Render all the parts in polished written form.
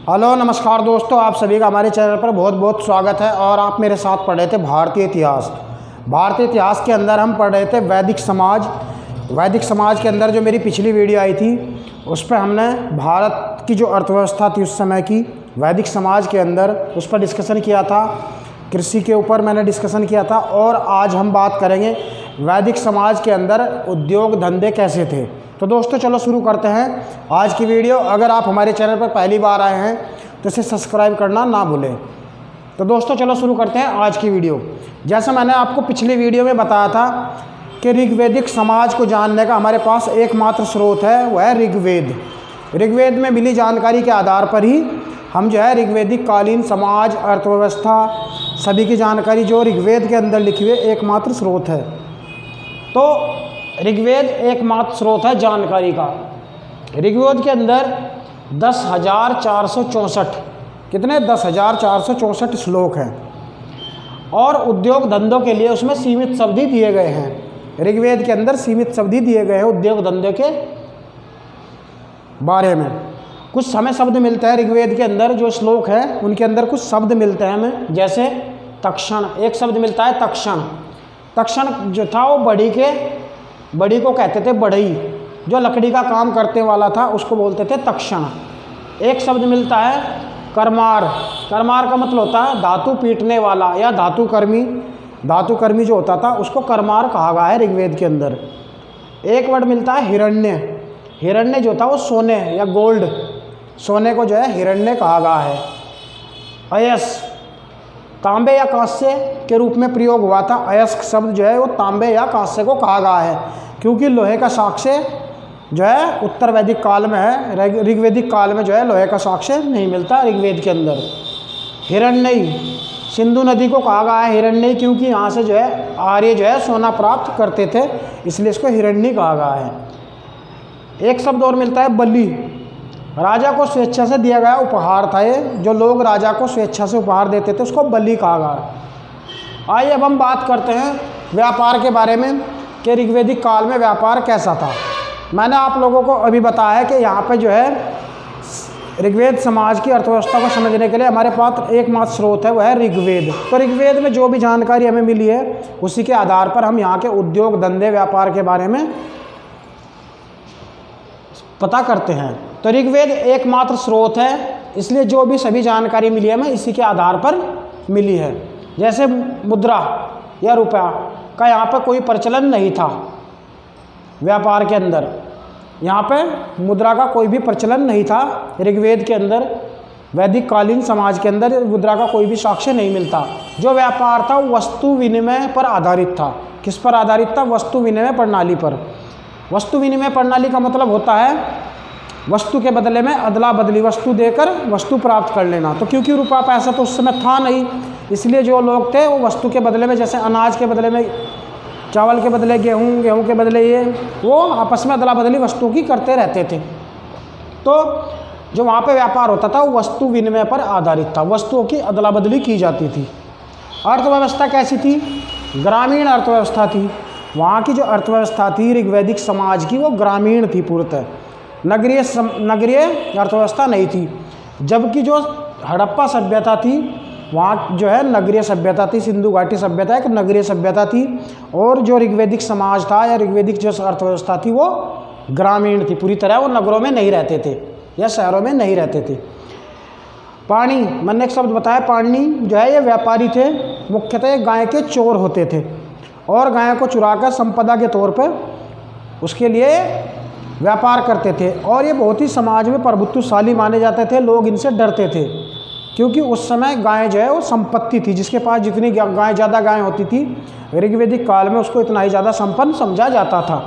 Hello नमस्कार दोस्तों, आप सभी का हमारे चैनल पर बहुत बहुत स्वागत है। और आप मेरे साथ पढ़ रहे थे भारतीय इतिहास। भारतीय इतिहास के अंदर हम पढ़ रहे थे वैदिक समाज। वैदिक समाज के अंदर जो मेरी पिछली वीडियो आई थी उस पर हमने भारत की जो अर्थव्यवस्था थी उस समय की वैदिक समाज के अंदर उस पर डिस्कशन किया था। कृषि के ऊपर मैंने डिस्कशन किया था। और आज हम बात करेंगे वैदिक समाज के अंदर उद्योग धंधे कैसे थे। तो दोस्तों चलो शुरू करते हैं आज की वीडियो। अगर आप हमारे चैनल पर पहली बार आए हैं तो इसे सब्सक्राइब करना ना भूलें। तो दोस्तों चलो शुरू करते हैं आज की वीडियो। जैसा मैंने आपको पिछली वीडियो में बताया था कि ऋग्वैदिक समाज को जानने का हमारे पास एकमात्र स्रोत है, वह है ऋग्वेद। ऋग्वेद में मिली जानकारी के आधार पर ही हम जो है ऋग्वैदिक कालीन समाज, अर्थव्यवस्था, सभी की जानकारी जो ऋग्वेद के अंदर लिखी हुई एकमात्र स्रोत है। तो ऋग्वेद एकमात्र स्रोत है जानकारी का। ऋग्वेद के अंदर 10,464 कितने 10,464 श्लोक हैं और उद्योग धंधों के लिए उसमें सीमित शब्द ही दिए गए हैं। ऋग्वेद के अंदर सीमित शब्द ही दिए गए हैं उद्योग धंधे के बारे में। कुछ हमें शब्द मिलते हैं ऋग्वेद के अंदर, जो श्लोक हैं उनके अंदर कुछ शब्द मिलते हैं हमें। जैसे तक्षण, एक शब्द मिलता है तक्षण। तक्षण जो था वो बड़ी को कहते थे बढ़ई, जो लकड़ी का काम करने वाला था उसको बोलते थे तक्षण। एक शब्द मिलता है कर्मार। कर्मार का मतलब होता है धातु पीटने वाला या धातुकर्मी। धातुकर्मी जो होता था उसको कर्मार कहा गया है ऋग्वेद के अंदर। एक वर्ड मिलता है हिरण्य। हिरण्य जो था वो सोने या गोल्ड, सोने को जो है हिरण्य कहा गया है। अयस तांबे या कांस्य के रूप में प्रयोग हुआ था। अयस्क शब्द जो है वो तांबे या कांस्य को कहा गया है, क्योंकि लोहे का साक्ष्य जो है उत्तर वैदिक काल में है। ऋग्वैदिक काल में जो है लोहे का साक्ष्य नहीं मिलता ऋग्वेद के अंदर। हिरण्यई, सिंधु नदी को कहा गया है हिरण्यई, क्योंकि यहाँ से जो है आर्य जो है सोना प्राप्त करते थे, इसलिए इसको हिरण्यई कहा गया है। एक शब्द और मिलता है बलि। राजा को स्वेच्छा से दिया गया उपहार था ये, जो लोग राजा को स्वेच्छा से उपहार देते थे उसको बलि कहा गया। आइए अब हम बात करते हैं व्यापार के बारे में कि ऋग्वैदिक काल में व्यापार कैसा था। मैंने आप लोगों को अभी बताया कि यहाँ पे जो है ऋग्वेद समाज की अर्थव्यवस्था को समझने के लिए हमारे पास एकमात्र स्रोत है, वह है ऋग्वेद। तो ऋग्वेद में जो भी जानकारी हमें मिली है उसी के आधार पर हम यहाँ के उद्योग धंधे व्यापार के बारे में पता करते हैं। तो ऋग्वेद एकमात्र स्रोत है, इसलिए जो भी सभी जानकारी मिली है हमें इसी के आधार पर मिली है। जैसे मुद्रा या रुपया का यहाँ पर कोई प्रचलन नहीं था व्यापार के अंदर। यहाँ पे मुद्रा का कोई भी प्रचलन नहीं था ऋग्वेद के अंदर। वैदिक कालीन समाज के अंदर मुद्रा का कोई भी साक्ष्य नहीं मिलता। जो व्यापार था वो वस्तु विनिमय पर आधारित था। किस पर आधारित था? वस्तु विनिमय प्रणाली पर। वस्तु विनिमय प्रणाली का मतलब होता है वस्तु के बदले में अदला बदली, वस्तु देकर वस्तु प्राप्त कर लेना। तो क्योंकि रुपया पैसा तो उस समय था नहीं, इसलिए जो लोग थे वो वस्तु के बदले में, जैसे अनाज के बदले में चावल के बदले गेहूँ, गेहूँ के बदले ये, वो आपस में अदला बदली वस्तुओं की करते रहते थे। तो जो वहाँ पे व्यापार होता था वो वस्तु विनिमय पर आधारित था, वस्तुओं की अदला बदली की जाती थी। अर्थव्यवस्था कैसी थी? ग्रामीण अर्थव्यवस्था थी। वहाँ की जो अर्थव्यवस्था थी ऋग्वैदिक समाज की वो ग्रामीण थी पूर्णतः, नगरीय अर्थव्यवस्था नहीं थी। जबकि जो हड़प्पा सभ्यता थी वहाँ जो है नगरीय सभ्यता थी। सिंधु घाटी सभ्यता एक नगरीय सभ्यता थी, और जो ऋग्वैदिक समाज था या ऋग्वैदिक जो अर्थव्यवस्था थी वो ग्रामीण थी पूरी तरह। वो नगरों में नहीं रहते थे या शहरों में नहीं रहते थे। पाणी, मैंने एक शब्द बताया पाणी जो है ये व्यापारी थे। मुख्यतः गाय के चोर होते थे और गायों को चुराकर संपदा के तौर पर उसके लिए व्यापार करते थे। और ये बहुत ही समाज में प्रभुत्वशाली माने जाते थे। लोग इनसे डरते थे क्योंकि उस समय गाय जो है वो संपत्ति थी। जिसके पास जितनी गाय ज़्यादा गाय होती थी ऋग्वैदिक काल में उसको इतना ही ज़्यादा संपन्न समझा जाता था।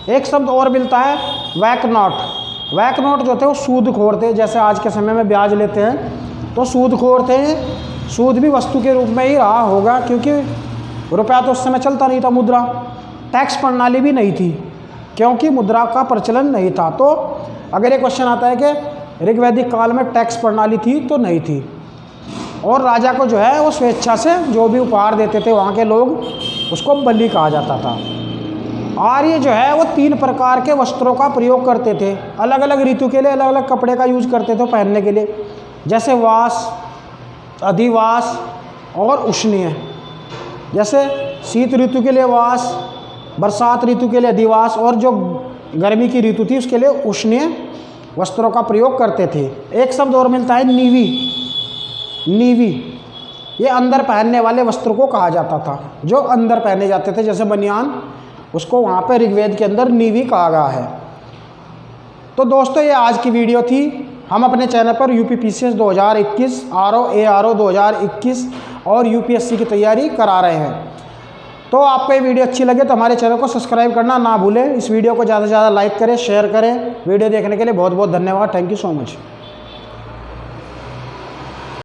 एक शब्द और मिलता है वैकनॉट। वैकनॉट जो थे वो सूदखोर थे। जैसे आज के समय में ब्याज लेते हैं तो सूदखोर थे। सूद भी वस्तु के रूप में ही रहा होगा, क्योंकि रुपया तो उस समय चलता नहीं था। मुद्रा, टैक्स प्रणाली भी नहीं थी क्योंकि मुद्रा का प्रचलन नहीं था। तो अगर एक क्वेश्चन आता है कि ऋग्वैदिक काल में टैक्स प्रणाली थी, तो नहीं थी। और राजा को जो है वो स्वेच्छा से जो भी उपहार देते थे वहाँ के लोग, उसको बलि कहा जाता था। आर्य जो है वो 3 प्रकार के वस्त्रों का प्रयोग करते थे। अलग अलग ऋतु के लिए अलग अलग कपड़े का यूज करते थे पहनने के लिए। जैसे वास, अधिवास और उष्णीय। जैसे शीत ऋतु के लिए वास, बरसात ऋतु के लिए अधिवास और जो गर्मी की ऋतु थी उसके लिए उष्णीय वस्त्रों का प्रयोग करते थे। एक शब्द और मिलता है नीवी। नीवी ये अंदर पहनने वाले वस्त्रों को कहा जाता था, जो अंदर पहने जाते थे, जैसे बनियान, उसको वहाँ पे ऋग्वेद के अंदर नीवी कहा गया है। तो दोस्तों ये आज की वीडियो थी। हम अपने चैनल पर यूपीपीसीएस 2021, आरओ 2021 और यूपीएससी की तैयारी करा रहे हैं। तो आपको ये वीडियो अच्छी लगे तो हमारे चैनल को सब्सक्राइब करना ना भूलें। इस वीडियो को ज़्यादा से ज़्यादा लाइक करें, शेयर करें। वीडियो देखने के लिए बहुत बहुत धन्यवाद। Thank you so much.